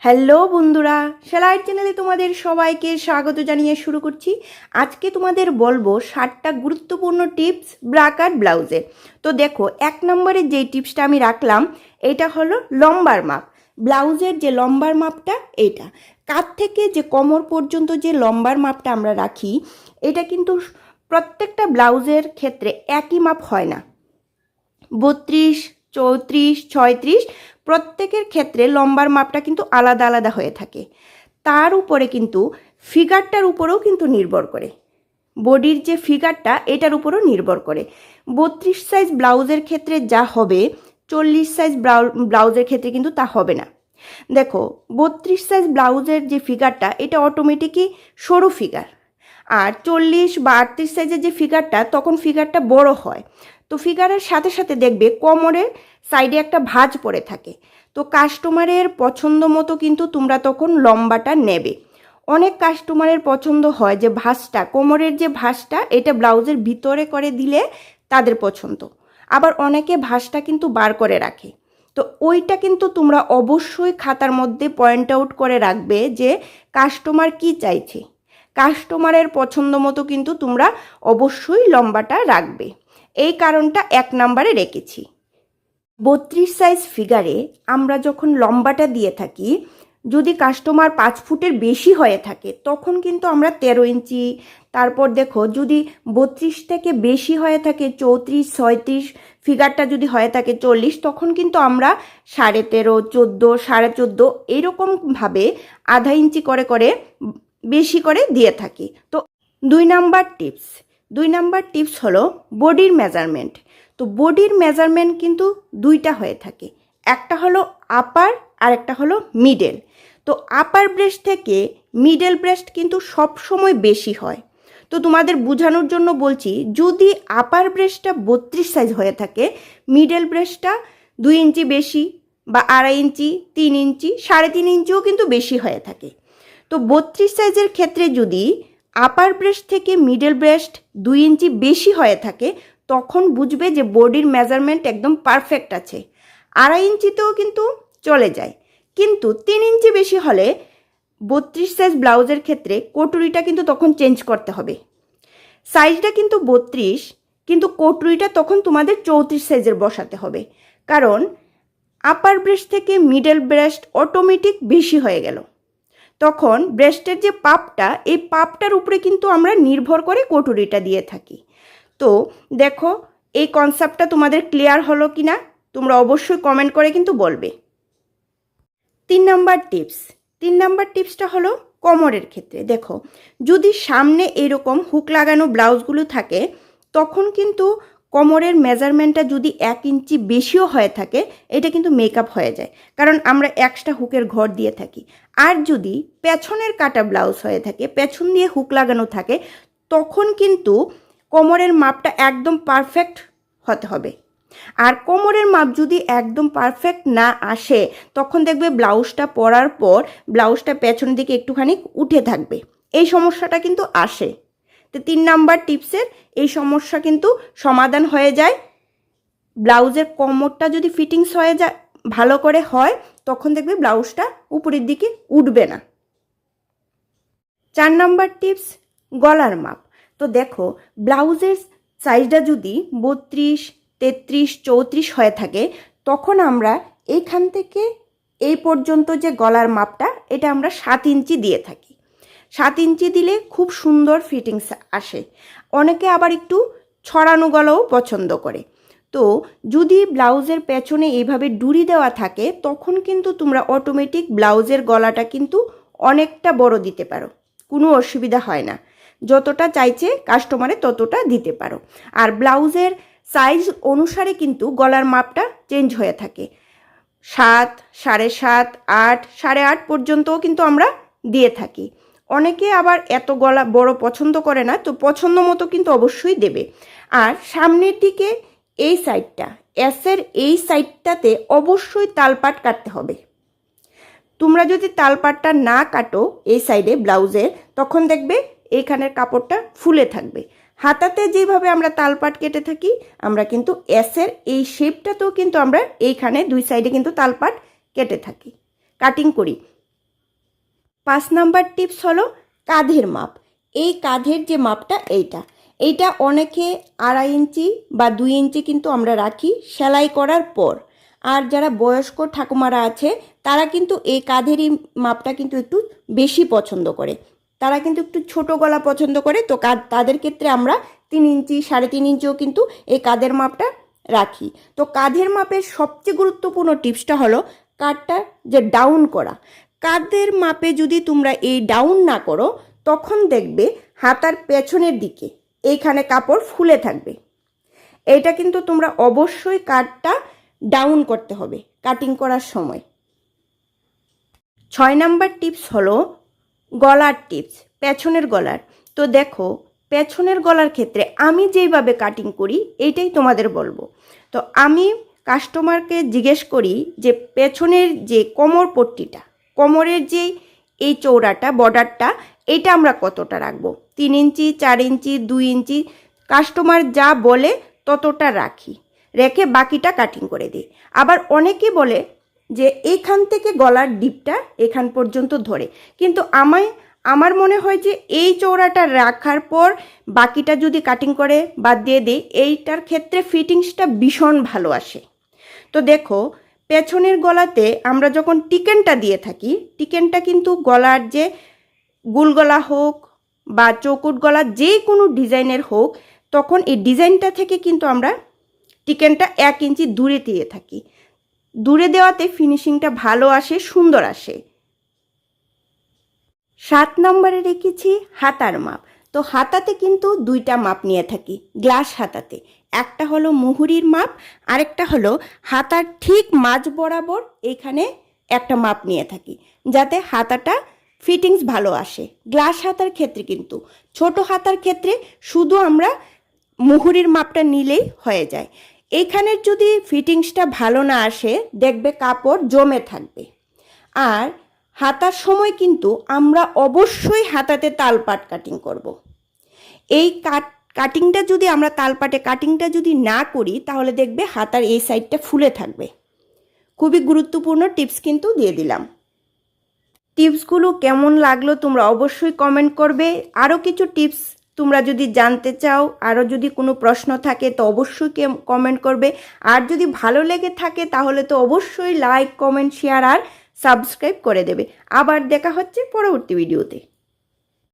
Hello বন্ধুরা, সেলাইয়ের চ্যানেলে তোমাদের সবাইকে স্বাগত জানিয়ে শুরু করছি। আজকে তোমাদের বলবো 7টা গুরুত্বপূর্ণ টিপস ব্রা কাট ব্লাউজে। তো দেখো, 1 নম্বরে যে টিপসটা আমি রাখলাম এটা হলো লম্বার মাপ। ব্লাউজের যে লম্বার মাপটা, এটা কাঁধ থেকে যে কোমর পর্যন্ত যে লম্বার মাপটা আমরা রাখি, এটা কিন্তু প্রত্যেকটা ব্লাউজের ক্ষেত্রে একই মাপ হয় না। 32, 34, 36 প্রত্যেকের ক্ষেত্রে লম্বার মাপটা কিন্তু আলাদা আলাদা হয়ে থাকে। তার উপরে কিন্তু ফিগারটার উপরেও কিন্তু নির্ভর করে, বডির যে ফিগারটা এটার উপরও নির্ভর করে। 32 সাইজ ব্লাউজের ক্ষেত্রে যা হবে, 40 সাইজ ব্লাউজের ক্ষেত্রে কিন্তু তা হবে না। দেখো, 32 সাইজ ব্লাউজের যে ফিগারটা এটা অটোমেটিকই সরু ফিগার, আর 40 বা 38 সাইজের যে ফিগারটা তখন ফিগারটা বড় হয়। তো ফিগারের সাথে সাথে দেখবে কোমরের সাইডে একটা ভাঁজ পড়ে থাকে। তো কাস্টমারের পছন্দ মতো কিন্তু তোমরা তখন লম্বাটা নেবে। অনেক কাস্টমারের পছন্দ হয় যে ভাঁজটা, কোমরের যে ভাঁজটা এটা ব্লাউজের ভিতরে করে দিলে তাদের পছন্দ। আবার অনেকে ভাঁজটা কিন্তু বার করে রাখে। তো ওইটা কিন্তু তোমরা অবশ্যই খাতার মধ্যে পয়েন্ট আউট করে রাখবে যে কাস্টমার কি চাইছে। কাস্টমারের পছন্দ মতো কিন্তু তোমরা অবশ্যই লম্বাটা রাখবে। এই কারণটা 1 নম্বরে রেখেছি। 32 সাইজ ফিগারে আমরা যখন লম্বাটা দিয়ে থাকি, যদি কাস্টমার 5 ফুটের বেশি হয়ে থাকে তখন কিন্তু আমরা 13 ইঞ্চি, তারপর দেখো যদি 32 থেকে বেশি হয়ে থাকে 34, 36 ফিগারটা যদি হয়ে থাকে 40, তখন কিন্তু আমরা 13.5, 14, 14.5 এইরকমভাবে আধা ইঞ্চি করে করে বেশি করে দিয়ে থাকি। তো 2 নাম্বার টিপস হলো বডির মেজারমেন্ট। তো বডির মেজারমেন্ট কিন্তু 2টা হয়ে থাকে, একটা হলো আপার আর একটা হলো মিডল। তো আপার ব্রেস্ট থেকে মিডল ব্রেস্ট কিন্তু সব সময় বেশি হয়। তো তোমাদের বোঝানোর জন্য বলছি, যদি আপার ব্রেস্টটা 32 সাইজ হয়ে থাকে, মিডল ব্রেস্টটা 2 ইঞ্চি বেশি বা 2.5 ইঞ্চি, 3 ইঞ্চি, 3.5 ইঞ্চিও কিন্তু বেশি হয়ে থাকে। তো 32 সাইজের ক্ষেত্রে যদি আপার ব্রেস্ট থেকে মিডল ব্রেস্ট 2 ইঞ্চি বেশি হয়ে থাকে, তখন বুঝবে যে বডির মেজারমেন্ট একদম পারফেক্ট আছে। 2.5 ইঞ্চিতেও কিন্তু চলে যায়, কিন্তু 3 ইঞ্চি বেশি হলে 32 সাইজ ব্লাউজের ক্ষেত্রে কটুরিটা কিন্তু তখন চেঞ্জ করতে হবে। সাইজটা কিন্তু 32, কিন্তু কটুরিটা তখন তোমাদের 34 সাইজের বসাতে হবে, কারণ আপার ব্রেস্ট থেকে মিডল ব্রেস্ট অটোমেটিক বেশি হয়ে গেল। তখন ব্রেস্টের যে পাপটা, এই পাপটার উপরে কিন্তু আমরা নির্ভর করে কটুরিটা দিয়ে থাকি। তো দেখো, এই কনসেপ্টটা তোমাদের ক্লিয়ার হলো কি না তোমরা অবশ্যই কমেন্ট করে কিন্তু বলবে। 3 নাম্বার টিপসটা হলো কোমরের ক্ষেত্রে। দেখো, যদি সামনে এরকম হুক লাগানো ব্লাউজগুলো থাকে, তখন কিন্তু কোমরের মেজারমেন্টটা যদি 1 ইঞ্চি বেশিও হয়ে থাকে, এটা কিন্তু মেকআপ হয়ে যায়, কারণ আমরা এক্সট্রা হুকের ঘর দিয়ে থাকি। আর যদি পেছনের কাটা ব্লাউজ হয়ে থাকে, পেছন দিয়ে হুক লাগানো থাকে, তখন কিন্তু কোমরের মাপটা একদম পারফেক্ট হতে হবে। আর কোমরের মাপ যদি একদম পারফেক্ট না আসে, তখন দেখবে ব্লাউজটা পরার পর ব্লাউজটা পেছনের দিকে একটুখানি উঠে থাকবে। এই সমস্যাটা কিন্তু আসে। তো 3 নাম্বার টিপসের এই সমস্যা কিন্তু সমাধান হয়ে যায়। ব্লাউজের কোমরটা যদি ফিটিংস হয়ে যায়, ভালো করে হয়, তখন দেখবে ব্লাউজটা উপরের দিকে উঠবে না। 4 নাম্বার টিপস, গলার মাপ। তো দেখো, ব্লাউজের সাইজটা যদি 32, 33, 34 হয়ে থাকে, তখন আমরা এইখান থেকে এই পর্যন্ত যে গলার মাপটা, এটা আমরা 7 ইঞ্চি দিয়ে থাকি। 7 ইঞ্চি দিলে খুব সুন্দর ফিটিংস আসে। অনেকে আবার একটু ছড়ানো গলাও পছন্দ করে। তো যদি ব্লাউজের পেছনে এইভাবে ডুরি দেওয়া থাকে, তখন কিন্তু তোমরা অটোমেটিক ব্লাউজের গলাটা কিন্তু অনেকটা বড় দিতে পারো, কোনো অসুবিধা হয় না। যতটা চাইছে কাস্টমারে ততটা দিতে পারো। আর ব্লাউজের সাইজ অনুসারে কিন্তু গলার মাপটা চেঞ্জ হয়ে থাকে। 7, 7.5, 8, 8.5 পর্যন্তও কিন্তু আমরা দিয়ে থাকি। অনেকে আবার এত গলা বড় পছন্দ করে না, তো পছন্দ মতো কিন্তু অবশ্যই দেবে। আর সামনের দিকে এই সাইডটা, এসের এই সাইডটাতে অবশ্যই তালপাট কাটতে হবে। তোমরা যদি তালপাটটা না কাটো এই সাইডে ব্লাউজের, তখন দেখবে এইখানের কাপড়টা ফুলে থাকবে। হাতাতে যেভাবে আমরা তালপাট কেটে থাকি, আমরা কিন্তু এসের এই শেপটাতেও কিন্তু আমরা এইখানে 2 সাইডে কিন্তু তালপাট কেটে থাকি, কাটিং করি। 5 নাম্বার টিপস হলো কাঁধের মাপ। এই কাঁধের যে মাপটা এইটা অনেকে 2.5 ইঞ্চি বা 2 ইঞ্চি কিন্তু আমরা রাখি সেলাই করার পর। আর যারা বয়স্ক ঠাকুমারা আছে তারা কিন্তু এই কাঁধেরই মাপটা কিন্তু একটু বেশি পছন্দ করে, তারা কিন্তু একটু ছোট গলা পছন্দ করে। তো তাদের ক্ষেত্রে আমরা 3 ইঞ্চি 3.5 ইঞ্চিও কিন্তু এই কাঁধের মাপটা রাখি। তো কাঁধের মাপের সবচেয়ে গুরুত্বপূর্ণ টিপসটা হলো কাঁধটা যে ডাউন করা। কাঁধের মাপে যদি তোমরা এই ডাউন না করো তখন দেখবে হাতার পেছনের দিকে এইখানে কাপড় ফুলে থাকবে। এটা কিন্তু তোমরা অবশ্যই কাঁধটা ডাউন করতে হবে কাটিং করার সময়। 6 নাম্বার টিপস হলো গলার টিপস, পেছনের গলার। তো দেখো পেছনের গলার ক্ষেত্রে আমি যেইভাবে কাটিং করি এইটাই তোমাদের বলবো। তো আমি কাস্টমারকে জিজ্ঞেস করি যে পেছনের যে কোমর পট্টিটা, কোমরের যে এই চৌড়াটা বর্ডারটা, এটা আমরা কতটা রাখবো, 3 ইঞ্চি 4 ইঞ্চি 2 ইঞ্চি, কাস্টমার যা বলে ততটা রাখি, রেখে বাকিটা কাটিং করে দিই। আবার অনেকে বলে যে এইখান থেকে গলার ডিপটা এখান পর্যন্ত ধরে, কিন্তু আমার মনে হয় যে এই চৌড়াটা রাখার পর বাকিটা যদি কাটিং করে বাদ দিয়ে দিই এইটার ক্ষেত্রে ফিটিংসটা ভীষণ ভালো আসে। তো দেখো পেছনের গলাতে আমরা যখন টিকেনটা দিয়ে থাকি, টিকেনটা কিন্তু গলার যে গুল গলা হোক বা চৌকুট গলা যে কোনো ডিজাইনের হোক, তখন এই ডিজাইনটা থেকে কিন্তু আমরা টিকেনটা 1 ইঞ্চি দূরে দিয়ে থাকি। দূরে দেওয়াতে ফিনিশিংটা ভালো আসে, সুন্দর আসে। 7 নম্বরে রেখেছি হাতার মাপ। তো হাতাতে কিন্তু 2টা মাপ নিয়ে থাকি গ্লাস হাতাতে। একটা হলো মুহুরির মাপ, আরেকটা হলো হাতার ঠিক মাঝ বরাবর এখানে একটা মাপ নিয়ে থাকি, যাতে হাতাটা ফিটিংস ভালো আসে। গ্লাস হাতার ক্ষেত্রে কিন্তু, ছোট হাতার ক্ষেত্রে শুধু আমরা মুহুরির মাপটা নিলেই হয়ে যায়। এইখানের যদি ফিটিংসটা ভালো না আসে দেখবে কাপড় জমে থাকবে। আর হাতার সময় কিন্তু আমরা অবশ্যই হাতাতে তালপাট কাটিং করব। এই কাটিংটা যদি আমরা তালপাটে কাটিংটা যদি না করি তাহলে দেখবে হাতার এই সাইডটা ফুলে থাকবে। খুবই গুরুত্বপূর্ণ টিপস কিন্তু দিয়ে দিলাম। টিপসগুলো কেমন লাগলো তোমরা অবশ্যই কমেন্ট করবে। আরও কিছু টিপস তোমরা যদি জানতে চাও, আরও যদি কোনো প্রশ্ন থাকে তো অবশ্যই কমেন্ট করবে। আর যদি ভালো লেগে থাকে তাহলে তো অবশ্যই লাইক, কমেন্ট, শেয়ার আর সাবস্ক্রাইব করে দেবে। আবার দেখা হচ্ছে পরবর্তী ভিডিওতে।